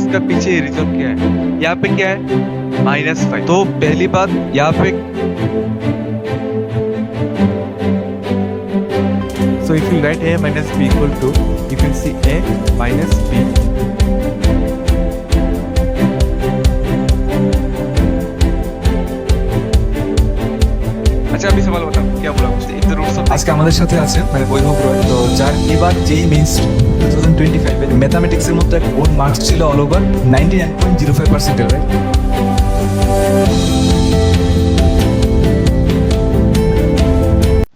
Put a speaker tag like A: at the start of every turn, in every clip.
A: इसका पीछे रीजन क्या है? यहाँ पे क्या है? -5। तो पहली बात यहाँ पे
B: So if you write a minus b equal to, you can see a minus b.
A: अच्छा अभी सवाल बताओ क्या बोला मुझसे इन द रूट्स ऑफ
B: আজকে আমাদের সাথে আছে মানে বৈভব রয়, তো যার এবার যেই মেইনস 2025 এর ম্যাথামেটিক্সের মধ্যে ওর মার্কস ছিল all over 99.05%, right?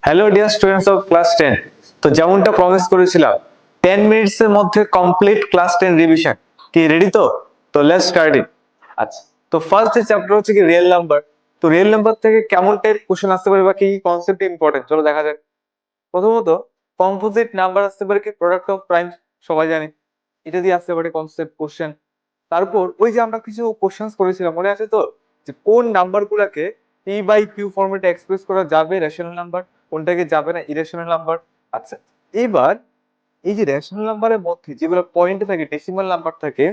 C: Hello dear students of class 10। তো যেমনটা প্রমিস করেছিলাম 10 মিনিটস এর মধ্যে কমপ্লিট ক্লাস 10 রিভিশন। কি রেডি তো? তো লেটস স্টার্ট ইট। আচ্ছা, তো ফার্স্ট যে চ্যাপ্টার হচ্ছে কি রিয়েল নাম্বার। তো রিয়েল নাম্বার থেকে কেমন টাইপ কোশ্চেন আসতে পারে বা কি কনসেপ্ট ইম্পর্টেন্ট চলো দেখা যাক। প্রথমত কম্পোজিট নাম্বার আসতে পারে কি প্রোডাক্ট অফ প্রাইম, সবাই জানে এটা দিয়ে আসতে পারে কনসেপ্ট কোশ্চেন। তারপর ওই যে আমরা কিছু কোশ্চেন্স করেছিলাম মনে আছে তো, যে কোন নাম্বার গুলাকে পি বাই কিউ ফরম্যাটে এক্সপ্রেস করা যাবে রেশনাল নাম্বার, কোনটাকে যাবে না ইরেশনাল নাম্বার। আচ্ছা, এবার এই যে রেশনাল নাম্বারের মধ্যে যেগুলো পয়েন্ট থাকে ডেসিমাল নাম্বার থাকে,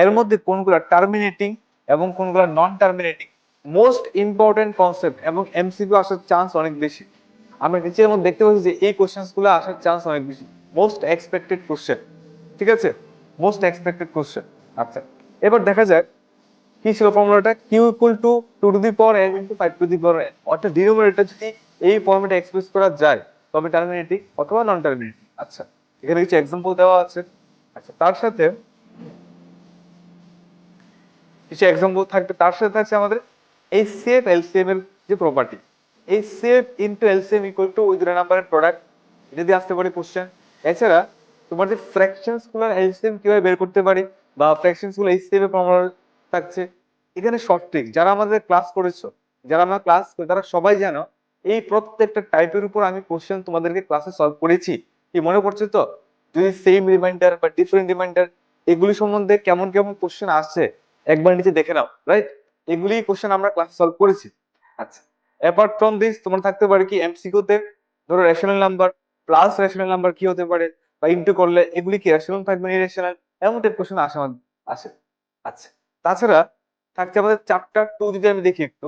C: এর মধ্যে কোনগুলো টার্মিনেটিং এবং কোনগুলো নন টার্মিনেটিং, মোস্ট ইম্পর্টেন্ট কনসেপ্ট এবং এমসিকিউ আসার চান্স অনেক বেশি। আমরা নিচের মধ্যে দেখতে পাচ্ছি যে এই কোশ্চেন্স গুলো আসার চান্স অনেক বেশি, মোস্ট এক্সপেক্টেড কোশ্চেন। ঠিক আছে, মোস্ট এক্সপেক্টেড কোশ্চেন। আচ্ছা, এবার দেখা যাক কি ছিল ফর্মুলাটা, Q equal to 2 to the power n into 5 to the power n, অর্থাৎ ডিনোমিনেটর যদি এই ফর্মেটে এক্সপ্রেস করা যায় তবে টার্মিনেটিং অথবা নন টার্মিনেটিং। আচ্ছা, এখানে কিছু এক্সাম্পল দেওয়া আছে। আচ্ছা, তার সাথে কিছু এক্সাম্পল থাকবে, তার সাথে আছে আমাদের এইচসিএফ এলসিএম এর যে property, HCF into LCM equal to ওই দুটো নাম্বারের প্রোডাক্ট, এটা দিয়ে আসতে পারে কোশ্চেন। এছাড়া তোমার যে ফ্র্যাকশনস গুলোর এলসিএম কিভাবে বের করতে পারি বা ফ্র্যাকশনস গুলো এইচসিএফ এর ফর্মুলা থাকছে। এখানে শর্ট ট্রিক, যারা আমাদের ক্লাস করেছো, যারা আমরা ক্লাস করি তারা সবাই জানো এই প্রত্যেকটা টাইপের উপর আমি কোশ্চেন তোমাদেরকে ক্লাসে সলভ করেছি। কি মনে পড়ছে তো? যদি সেম রিমাইন্ডার বা ডিফারেন্ট রিমাইন্ডার এগুলি সম্বন্ধে কেমন কেমন কোশ্চেন আসছে একবার নিচে দেখে নাও, রাইট? এগুলি কোশ্চেন আমরা ক্লাসে সলভ করেছি। আচ্ছা, অ্যাপার্ট ফ্রম দিস তোমার থাকতে পারে কি এমসিকিউ তে, ধরো rational number plus rational number কি হতে পারে বা ইনটু করলে এগুলি কি রেশনাল থাকবে না ইরেশনাল, এমন টাইপ কোশ্চেন আসে। আচ্ছা, তাছাড়া থাকছে আমাদের চ্যাপ্টার 2, যদি আমি দেখি একটু,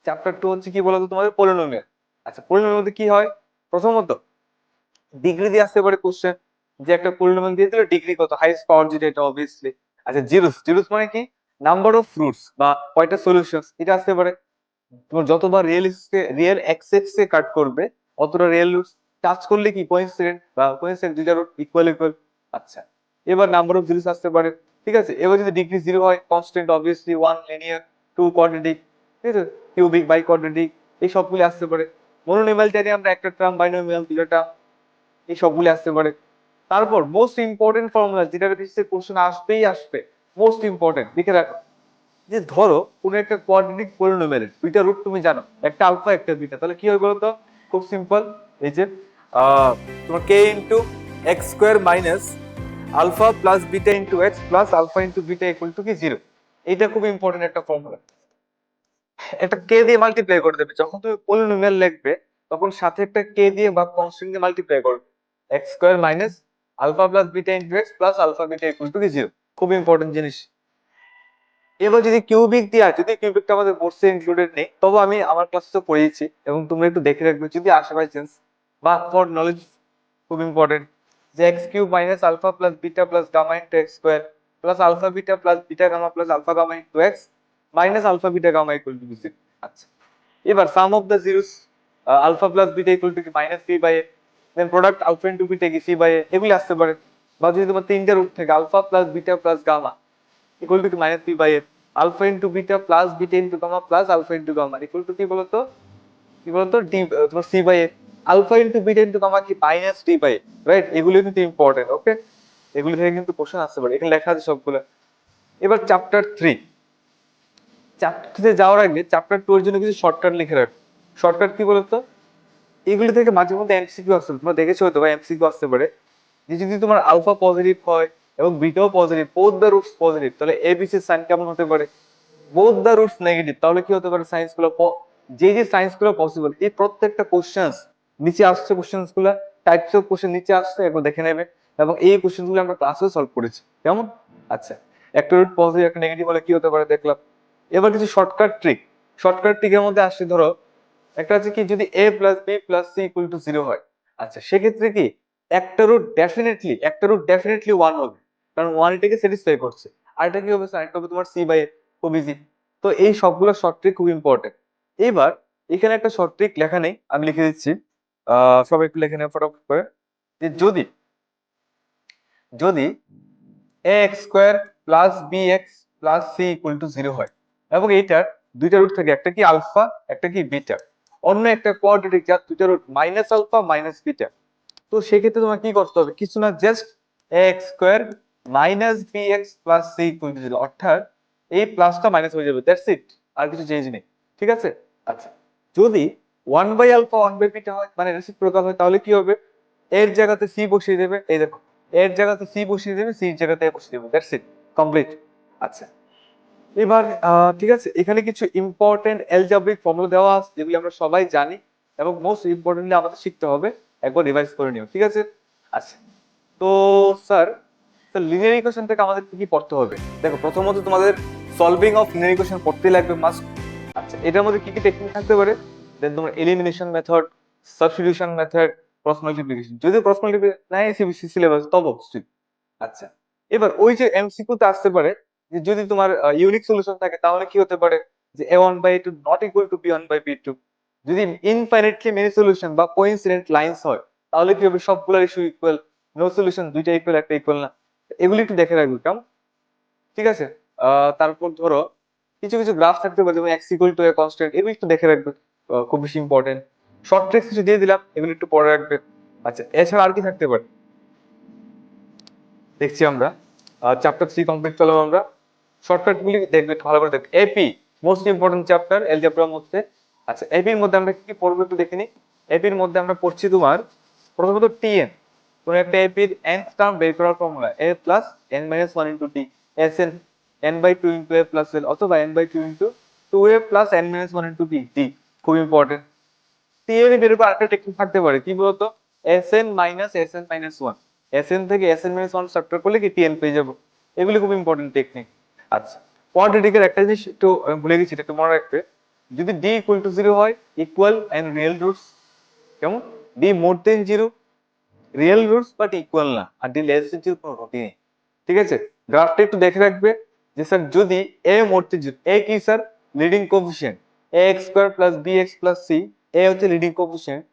C: চ্যাপ্টার 2 হচ্ছে কি বলতো তোমাদের পলিনোমিয়াল। আচ্ছা, পলিনোমিয়াল মধ্যে কি হয়, প্রথমত ডিগ্রি দিয়ে আসতে পারে কোশ্চেন, যে একটা পলিনোমিয়াল দিয়ে দিলে ডিগ্রি কত, হাইয়েস্ট পাওয়ার যেটা, এটা অবভিয়াসলি। আচ্ছা, জিরোস, জিরোস মানে কি নাম্বার অফ রুটস বা কয়টা সলিউশনস, এটা আসতে পারে। তোমার যতবার রিয়েল এক্সেস কে কাট করবে অতটা রিয়েল রুটস, টাচ করলে কি কোইন্সিডেন্ট বা কোইন্সিডেন্ট দুইটা রুট ইকুয়াল ইকুয়াল। আচ্ছা, এবার নাম্বার অফ জিরোস আসতে পারে। ঠিক আছে, এবার যদি ডিগ্রি 0 হয় কনস্ট্যান্ট অবভিয়াসলি 1 লিনিয়ার 2 কোয়াড্রেটিক, ঠিক আছে, কিউবিক বাই কোয়াড্রেটিক, এই সবগুলো আসতে পারে। মনোনোমিয়াল জানি আমরা একটা টার্ম, বাইনোমিয়াল দুটো টার্ম, এই সবগুলো আসতে পারে। তারপর মোস্ট ইম্পর্টেন্ট ফর্মুলা যেটা বেসিসে কোশ্চেন আসবেই আসবে, মোস্ট ইম্পর্টেন্ট লিখে রাখো, যে ধরো কোন একটা কোয়াড্রেটিক পলিনোমিয়াল দুইটা রুট তুমি জানো, একটা আলফা একটা বিটা, তাহলে কি হয় বলতো? খুব সিম্পল, এই যে তোমার কে into x square minus alpha plus beta into x plus alpha into beta equal to কি 0। এইটা খুব ইম্পর্টেন্ট একটা ফর্মুলা। একটা কে দিয়ে মাল্টিপ্লাই করে দেবে যখন তুমি পলিনোমিয়াল লিখবে, তখন সাথে একটা কে দিয়ে বা কনস্ট্যান্ট দিয়ে মাল্টিপ্লাই করবে, X square minus alpha plus beta into x plus alpha beta equal to কি 0। খুব ইম্পর্টেন্ট জিনিস। এবার যদি কিউবিক দিয়ে, যদি কিউবিকটা আমাদের কোর্সে ইনক্লুডেড নেই, তবে আমি আমার ক্লাসে তো পড়িয়েছি এবং তোমরা একটু দেখে রাখবে যদি আসে বাই চান্স, বা ফর নলেজ খুব ইম্পর্টেন্ট, যে x cube minus alpha plus beta plus gamma into x square plus alpha beta plus beta gamma plus alpha gamma into x minus alpha beta gamma equal to 0। আচ্ছা, এবার sum of the zeros, alpha plus beta equal to কি minus c by a, then product alpha into beta কি c by a, এগুলি আসতে পারে। বা যদি তোমার তিনটা রুট থাকে alpha plus beta plus gamma equal to কি minus p by a, alpha into beta plus beta into gamma plus alpha into gamma equal to কি বলতো, কি বলতো ডি, তোমার c by a, alpha into beta into gamma কি minus D by a, right? এগুলো কিন্তু important, ওকে? এগুলো থেকে কিন্তু কোশ্চেন আসতে পারে, এখানে লেখা আছে সবগুলো। এবার চ্যাপ্টার 3, চ্যাপ্টার 3 যাওয়ার আগে চ্যাপ্টার 2 এর জন্য কিছু শর্টকাট লিখে রাখো। শর্টকাট কি বলতো, এগুলো থেকে মাঝে মধ্যে এমসিকিউ আসতে, তোমরা দেখেছো হয়তো বা এমসিকিউ আসতে পারে, যে যদি তোমার আলফা পজিটিভ হয় এবং বিটাও positive, both the roots positive, তাহলে এবিসি সাইন কেমন হতে পারে? বোথ দ্য রুটস নেগেটিভ, তাহলে কি হতে পারে? সায়েন্স গুলো যে যে সায়েন্স গুলো পসিবল, এই প্রত্যেকটা কোশ্চেন্স নিচে আসছে, কোশ্চেন্স গুলা টাইপস অফ কোশ্চেন নিচে আসছে, একবার দেখে নেবে। এবং এই কোশ্চেন গুলো আমরা ক্লাসে সলভ করেছি, কেমন? আচ্ছা, একটা রুট পজিটিভ একটা নেগেটিভ হলে কি হতে পারে দেখলাম। এবার কিছু শর্টকাট ট্রিকের মধ্যে আসছে, ধরো একটা হচ্ছে কি, যদি a plus b plus c equal to 0 হয়, আচ্ছা সেক্ষেত্রে কি একটা রুট ডেফিনেটলি 1 হবে, কারণ 1 এটাকে স্যাটিসফাই করছে। আর এটা কি হবে স্যার, এটা হবে তোমার c বাই a, খুব ইজি। তো এই সবগুলো শর্ট ট্রিক খুব ইম্পর্টেন্ট। এবার এখানে একটা শর্ট ট্রিক লেখা নেই, আমি লিখে দিচ্ছি, সবাই একটু লিখে নেন ফটাফট করে, যে যদি যদি ax square plus bx plus c equal to 0 হয় এবং এইটার দুইটা রুট থাকে, একটা কি আলফা একটা কি বিটা, অন্য একটা কোয়াড্রেটিক যার দুইটা root minus alpha minus beta, তো সেক্ষেত্রে তোমার কি করতে হবে, কিছু না, just ax square minus bx plus c equal to 0, অর্থাৎ এই প্লাসটা মাইনাস হয়ে যাবে, দ্যাটস ইট, আর কিছু চেঞ্জ নেই। ঠিক আছে? আচ্ছা, যদি 1 বাই আলফা 1 বাই বিটা হয়, মানে রেসিপ্রোকাল হয়, তাহলে কি হবে, এর জায়গাতে c বসিয়ে দেবে, এই দেখো, এর জায়গাতে c বসিয়ে দেবে, c এর জায়গাতে a বসিয়ে দেবে, দ্যাটস ইট, কমপ্লিট। আচ্ছা, এবার ঠিক আছে, এখানে কিছু ইম্পর্টেন্ট অ্যালজেব্রিক ফর্মুলা দেওয়া আছে যেগুলি আমরা সবাই জানি এবং মোস্ট ইম্পর্টেন্টলি আমাদের শিখতে হবে, একবার রিভাইজ করে নিও। ঠিক আছে? আচ্ছা, তো স্যার লিনিয়ার ইকুয়েশন থেকে আমাদের কি কি পড়তে হবে? দেখো, প্রথমত তোমাদের সলভিং অফ লিনিয়ার ইকুয়েশন পড়তেই লাগবে, মাস্ট। আচ্ছা, এটার মধ্যে কি কি টেকনিক থাকতে পারে? দেন তোমার elimination method, substitution method, cross multiplication, যদিও ক্রস মাল্টিপ্লিকেশন নাই সিবিসি সিলেবাস, তবে অবশ্যই। আচ্ছা, এবার ওই যে এমসিকিউ তে আসতে পারে যে যদি তোমার ইউনিক সলিউশন থাকে তাহলে কি হতে পারে, যে a1/2 not equal to b1/b2। যদি ইনফাইনাইটলি মেনি সলিউশন বা কোইন্সিডেন্ট লাইন্স হয় তাহলে কি হবে, সবগুলোর ইস্যু ইকুয়াল, নো সলিউশন দুইটা ইকুয়াল একটা ইকুয়াল না, এগুলি একটু দেখে রাখবে, কেমন? ঠিক আছে? তারপর ধরো কিছু কিছু গ্রাফ থাকতে পারে, যেমন x equal to a constant, এগুলো একটু দেখে রাখবে, খুব বেশি ইম্পর্টেন্ট। শর্ট ট্রিক্স কিছু দিয়ে দিলাম, এগুলো একটু পড়ে রাখবে। আচ্ছা, এছাড়া আর কি থাকতে পারে দেখছি আমরা, চ্যাপ্টার 3 কমপ্লিট করলাম আমরা। শর্টকাট গুলি দেখবে, ভালো করে দেখবে। এপি মোস্ট ইম্পর্টেন্ট চ্যাপ্টার অ্যালজেব্রার মধ্যে। আচ্ছা, এপির মধ্যে আমরা কি কি পড়বো একটু দেখে নিই। এপির মধ্যে আমরা পড়ছি তোমার প্রথমত টিএন, কোন একটা এপির nth টার্ম বের করার formula a plus n minus 1 into T, SN n/2 into a plus l, অথবা n/2 into 2a plus n minus 1 into T, খুব ইম্পর্টেন্ট। টিএন এর উপর আরেকটা টেকনিক থাকতে পারে, কি বলতো, SN minus SN minus 1, SN থেকে এসএন মাইনাস 1 সাবট্রাক্ট করলে কি টিএন পেয়ে যাবো, এগুলি খুব ইম্পর্টেন্ট টেকনিক। আচ্ছা, কোয়াড্রেটিকের একটা জিনিস একটু আমি ভুলে গেছি, এটা একটু মনে রাখবে, যদি ডি ইকুয়াল টু 0 হয়, ইকুয়াল এন্ড রিয়েল রুটস, কেমন, D more than 0, real roots but equal না, আর ডি লেস দেন 0 কোনো রুটই নেই। ঠিক আছে? গ্রাফটা একটু দেখে রাখবে, যে স্যার যদি এ মোর দেন 0, এ কি sir, leading coefficient, ax square plus bx plus c, এ হচ্ছে লিডিং কোএফিসিয়েন্ট,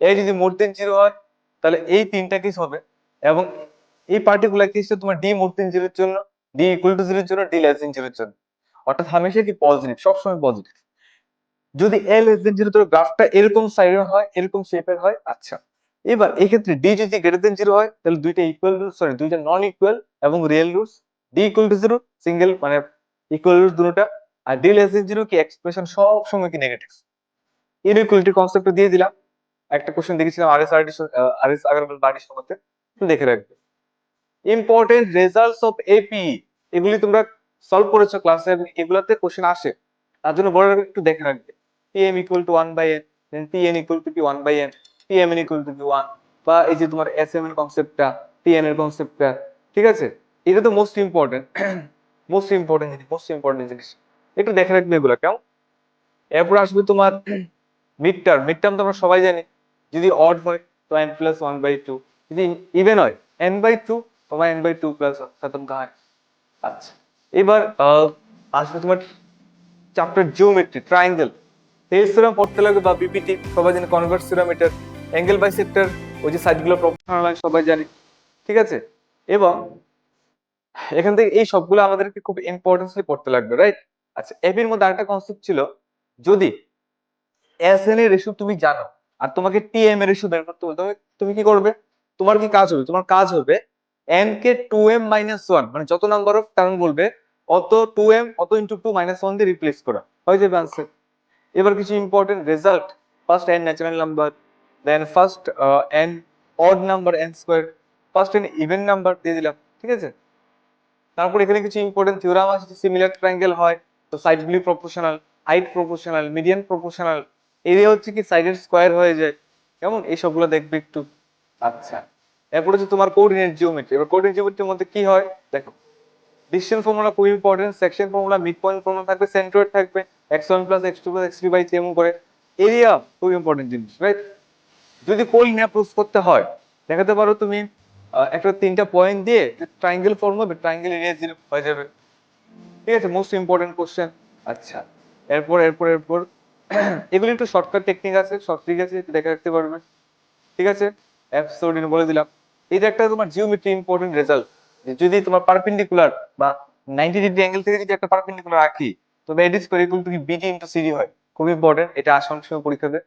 C: এ যদি মোর দেন 0 হয় তাহলে এই তিনটা কেস হবে, এবং এই পার্টিকুলার কেসটা তোমার ডি মোর দেন 0 এর জন্য, ডি ইকুয়াল টু 0 এর জন্য, ডি লেস দেন 0 এর জন্য, অর্থাৎ হামেশা কি পজিটিভ, সবসময় পজিটিভ। যদি এ লেস দেন 0, তোর গ্রাফটা এরকম সাইডের হয়, এরকম শেপের হয়। আচ্ছা, এবার এই ক্ষেত্রে ডি যদি গ্রেটার দেন 0 হয় তাহলে দুইটা ইকুয়াল রুট, সরি দুইটা নন ইকুয়াল এবং real roots, D equal to 0 single মানে ইকুয়াল রুট দুটোটা, আর ডি লেস দেন 0 কি এক্সপ্রেশন সব সময় কি নেগেটিভ। ইনইকুয়ালিটি কনসেপ্ট দিয়ে দিলাম, একটা কোশ্চেন দেখেছিলাম আরএস আগরওয়াল বাড়ির মধ্যে, দেখে রাখবে। ইম্পর্টেন্ট রেজাল্টস অফ এপি, এগুলি তোমরা সলভ করেছো ক্লাসে, এগুলাতে কোশ্চেন আসে, তার জন্য বড় একটু দেখে রাখবে। pm equal to 1/n, then pn equal to কি 1/n, pmn ইকুয়াল টু কি 1, বা এই যে তোমার sm এর কনসেপ্টটা, tn এর কনসেপ্টটা। ঠিক আছে? এটা তো মোস্ট ইম্পর্টেন্ট, মোস্ট ইম্পর্টেন্ট জিনিস, একটু দেখে রাখবে এগুলো, কেমন? এরপর আসবে তোমার মিড টার্ম তো আমরা সবাই জানি, যদি অড হয় তো n+1/2, যদি ইভেন হয় n/2 তোমার n/2 প্লাস শতাংশ হয়। আচ্ছা, এবার আসবে তোমার chapter geometry, triangle, Thales theorem পড়তে লাগবে, বা বিপিটি সবাই জানি, কনভার্স থিওরাম, এটা অ্যাঙ্গেল বাইসেক্টর, ওই যে সাইডগুলো প্রপোর্শনাল লাইন সবাই জানি। ঠিক আছে? এবং এখান থেকে এই সবগুলো আমাদেরকে খুব ইম্পর্টেন্সলি পড়তে লাগবে, রাইট? আচ্ছা, এর মধ্যে আরেকটা কনসেপ্ট ছিল, যদি এসএন এর রেশিও তুমি জানো আর তোমাকে টিএম এর রেশিও বের করতে বলতে হবে, তুমি কি করবে, তোমার কি কাজ হবে, তোমার কাজ হবে n কে 2m মাইনাস 1, মানে যত নাম্বার অফ টার্ম বলবে অত 2m অত ইনটু 2 মাইনাস 1 দিয়ে রিপ্লেস করা, হয়ে যাবে आंसर। এবার কিছু important result, first n natural number, then first n odd number n square, first n even number দিয়ে দিলাম। ঠিক আছে? তারপর এখানে কিছু ইম্পর্টেন্ট থিওরাম আছে, সিমিলার ট্রায়াঙ্গেল হয় তো সাইডগুলি proportional, height proportional, median proportional, area হচ্ছে কি সাইডের স্কয়ার হয়ে যায়, কেমন, এই সবগুলো দেখবে একটু। আচ্ছা, এরপর হচ্ছে তোমার কোঅর্ডিনেট জিওমেট্রি। এবার কোঅর্ডিনেট জিওমেট্রির মধ্যে কি হয় দেখো, ডিসিশন ফর্মুলা খুব important, section formula, mid point formula থাকবে, সেন্ট্রয়েড থাকবে, x1 plus x2 plus x3 by এমন করে। এরিয়া খুব ইম্পর্টেন্ট জিনিস, রাইট? যদি কোলিনিয়ার প্রুফ করতে হয়, দেখাতে পারো তুমি একটা 3টা পয়েন্ট দিয়ে ট্রায়াঙ্গেল ফর্ম হবে, ট্রায়াঙ্গেল এরিয়া 0 হয়ে যাবে। ঠিক আছে, মোস্ট ইম্পর্টেন্ট কোশ্চেন। আচ্ছা, এরপর এগুলি একটু শর্টকাট টেকনিক আছে, সব ঠিক আছে, একটু দেখে রাখতে পারবে। ঠিক আছে, অ্যাবসোলিউটলি বলে দিলাম। এটা একটা তোমার জিওমেট্রি ইম্পর্টেন্ট রেজাল্ট। যদি তোমার পারপেন্ডিকুলার বা 90 ডিগ্রি অ্যাঙ্গেল থেকে যদি একটা পারপেন্ডিকুলার আঁকি, তবে AD square equal to BD into CD হয়। খুব ইম্পর্টেন্ট, এটা আসা অনেক সময় পরীক্ষাতে।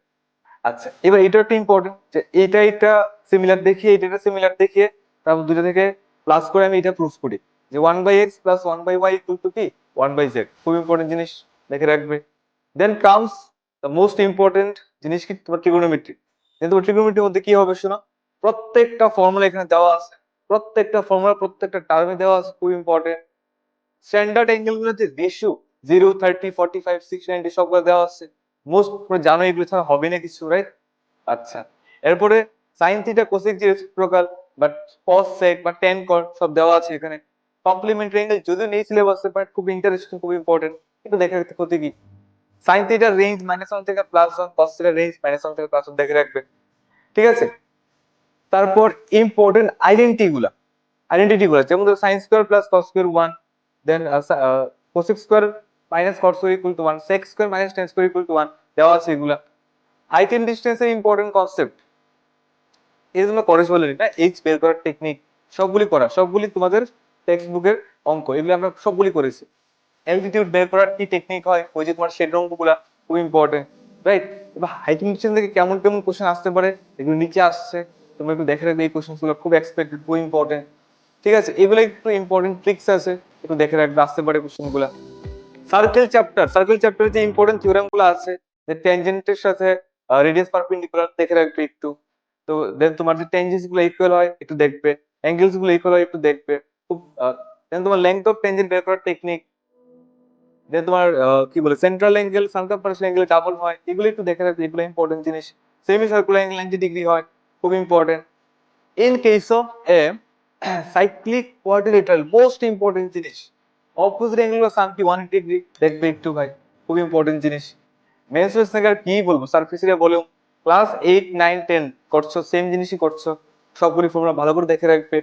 C: আচ্ছা, এবার এটা একটা ইম্পর্টেন্ট যে এটা সিমিলার দেখিয়ে এটা সিমিলার দেখিয়ে তারপর দুটো থেকে প্লাস করে আমি এটা প্রুফ করি যে 1/x plus 1/y equal to কি 1/z। খুব ইম্পর্টেন্ট জিনিস, দেখে রাখবে। Then comes the most important জিনিস কি তোমার ট্রিগোনোমেট্রি। কিন্তু ট্রিগোনোমেট্রির মধ্যে কি হবে শোনো, প্রত্যেকটা ফর্মুলা এখানে দেওয়া আছে, প্রত্যেকটা ফর্মুলা প্রত্যেকটা টার্মে দেওয়া আছে, খুব ইম্পর্টেন্ট। স্ট্যান্ডার্ড অ্যাঙ্গেল গুলোতে রেশিও 0, 30, 45, 690 সবগুলো দেওয়া আছে। মোস্ট জানো এগুলো ছাড়া হবে না কিছু, রাইট? আচ্ছা, এরপরে সাইন থিটা কোসেক যে রেসিপ্রোকাল বাট কস সেক বা ট্যান কট সব দেওয়া আছে এখানে। কমপ্লিমেন্টারি অ্যাঙ্গেল যদিও নেই সিলেবাসে, বাট খুব ইন্টারেস্টিং, খুব ইম্পর্টেন্ট। কিন্তু দেখে রাখতে ক্ষতি কি, সাইন থিটার রেঞ্জ -1 থেকে +1, কস থিটার রেঞ্জ -1 থেকে +1 দেখে রাখবে। ঠিক আছে, তারপর ইম্পর্টেন্ট আইডেন্টিটি গুলা যেমন ধরো sine square plus cos square 1, then cosec square minus cot square equal to 1, sec square minus tan square equal to 1 দেওয়া আছে এগুলা। হাইট এন্ড ডিসটেন্সের ইম্পর্টেন্ট কনসেপ্ট, এই জন্য করেসপন্ডেন্ট না এইচ বের করার টেকনিক সবগুলি তোমাদের টেক্সট বুকের অঙ্ক, এগুলো আমরা সবগুলি করেছি। অ্যালটিটিউড বের করার কি টেকনিক হয়, ওই যে তোমার শেড অঙ্কগুলা খুব ইম্পর্টেন্ট, রাইট? এবার হাইট এন্ড ডিসটেন্স থেকে কেমন কেমন কোশ্চেন আসতে পারে এগুলো নিচে আসছে, তোমরা একটু দেখে রাখবে। এই কোশ্চেনগুলো খুব এক্সপেক্টেড, খুব ইম্পর্টেন্ট। ঠিক আছে, এগুলো একটু ইম্পর্টেন্ট ট্রিক্স আছে, একটু দেখে রাখবে, আসতে পারে কোশ্চেনগুলা। সার্কেল চ্যাপ্টার যে ইম্পর্টেন্ট থিওরেম গুলো আছে, যে ট্যানজেন্টের সাথে রেডিয়াস পারপেন্ডিকুলার দেখে রাখবে একটু। তো দেন তোমার যে ট্যানজেন্টস গুলো ইকুয়াল হয় একটু দেখবে, অ্যাঙ্গেলস গুলো ইকুয়াল হয় একটু দেখবে। খুব দেন তোমার লেংথ অফ ট্যানজেন্ট বের করার টেকনিক, দেন তোমার কি বলে central angle circumference angle double হয়, এগুলো একটু দেখে রাখবে, এগুলো ইম্পর্টেন্ট জিনিস। সেমি সার্কুলার অ্যাঙ্গেল 90 ডিগ্রি হয়, খুব important. In case of a cyclic quadrilateral, most important জিনিস, opposite angle of sum কি 180 ডিগ্রি দেখবে একটু ভাই, খুব ইম্পর্টেন্ট জিনিস। মেনসুরেস থেকে আর কি বলবো, সারফেস এরিয়া ভলিউম ক্লাস 8, 9, 10 করছো, সেম জিনিসই করছো, সবগুলি ফর্মুলা ভালো করে দেখে রাখবে।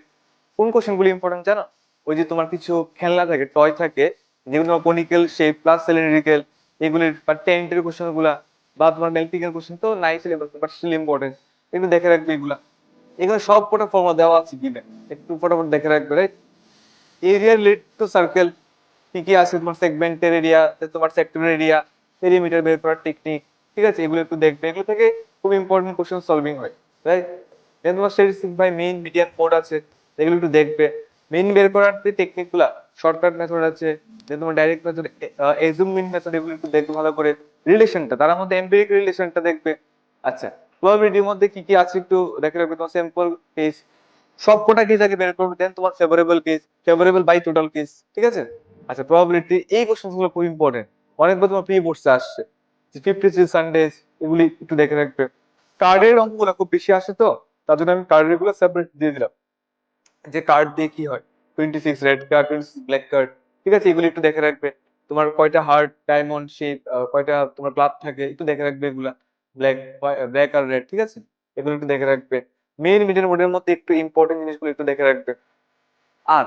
C: কোন কোশ্চেন গুলি ইম্পর্টেন্ট জানো, ওই যে তোমার কিছু খেলনা থাকে, টয় থাকে, যেগুলো কনিক্যাল শেপ প্লাস সিলিন্ড্রিক্যাল, এগুলির বা টেন্টের কোশ্চেন গুলা বা তোমার মেলটিক্যাল কোশ্চেন তো নাই সিলেবাস, বাট স্টিল ইম্পর্টেন্ট, এগুলো দেখে রাখবে এগুলা। এখানে সব কটা ফর্মুলা দেওয়া আছে গিভেন, একটু ফটাফট দেখে রাখবে, right? Area related to circle কি কি আছে, তোমার সেগমেন্টের এরিয়া, তোমার সেক্টরের এরিয়া, পেরিমিটার বের করার টেকনিক। ঠিক আছে, এগুলো একটু দেখবে, এগুলো থেকে খুব ইম্পর্টেন্ট কোশ্চেন সলভিং হয়, রাইট? দেন তোমার statistic by mean median mode আছে, এগুলো একটু দেখবে। মিন বের করার যে টেকনিক গুলা, শর্টকাট মেথড আছে, দেন তোমার ডাইরেক্ট মেথড, এজুম মিন মেথড, এগুলো একটু দেখবে ভালো করে। রিলেশনটা, তার মধ্যে এমপিরিক রিলেশনটা দেখবে। আচ্ছা, প্রবাবিলিটির মধ্যে কি কি আছে একটু দেখে রাখবে, তোমার স্যাম্পল কেস সবকটা কেস আগে বের করবে, দেন তোমার favourable case, favourable by total case. ঠিক আছে, আচ্ছা, প্রবাবিলিটি এই কোশ্চেন গুলো খুব ইম্পর্টেন্ট, অনেকবার তোমার প্রি বোর্ডসে আসছে, 53 সানডেজ, এগুলি একটু দেখে রাখবে। কার্ডের অঙ্কগুলো খুব বেশি আসে তো, তার জন্য আমি কার্ডের গুলো সেপারেট দিয়ে দিলাম, যে কার্ড দিয়ে কি হয়, 26 রেড কার্ড, 26 ব্ল্যাক কার্ড। ঠিক আছে, এগুলো একটু দেখে রাখবে। তোমার কয়টা হার্ট, ডায়মন্ড শেপ, কয়টা তোমার ক্লাব থাকে একটু দেখে রাখবে এগুলা, ব্ল্যাক ব্ল্যাক আর রেড। ঠিক আছে, এগুলো একটু দেখে রাখবে। মেইন মিডিয়ান মোডের মধ্যে একটু ইম্পর্টেন্ট জিনিসগুলো একটু দেখে রাখবে। আর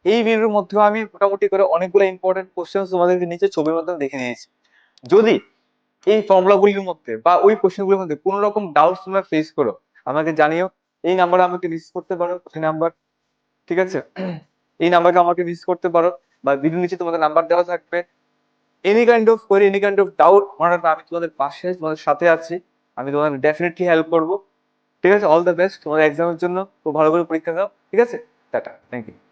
C: এই ভিডিওর মধ্যেও আমি মোটামুটি করে অনেকগুলো ইম্পর্টেন্ট কোশ্চেন তোমাদেরকে নিচে ছবির মাধ্যমে দেখে দিয়েছি। যদি এই ফর্মুলাগুলির মধ্যে বা ওই কোশ্চেনগুলির মধ্যে কোনো রকম ডাউটস তোমরা ফেস করো, আমাকে জানিও। এই নাম্বারে আমাকে মিস করতে পারো, সেই নাম্বার। ঠিক আছে, এই নাম্বারকে আমাকে মিস করতে পারো, বা ভিডিও নিচে তোমাদের নাম্বার দেওয়া থাকবে। Any kind of query, any kind of doubt, মনে রাখবে আমি তোমাদের পাশে, তোমাদের সাথে আছি, আমি তোমাদের ডেফিনেটলি হেল্প করবো। ঠিক আছে, অল দ্য বেস্ট তোমাদের এক্সামের জন্য, খুব ভালো করে পরীক্ষা দাও। ঠিক আছে, টাটা, থ্যাংক ইউ।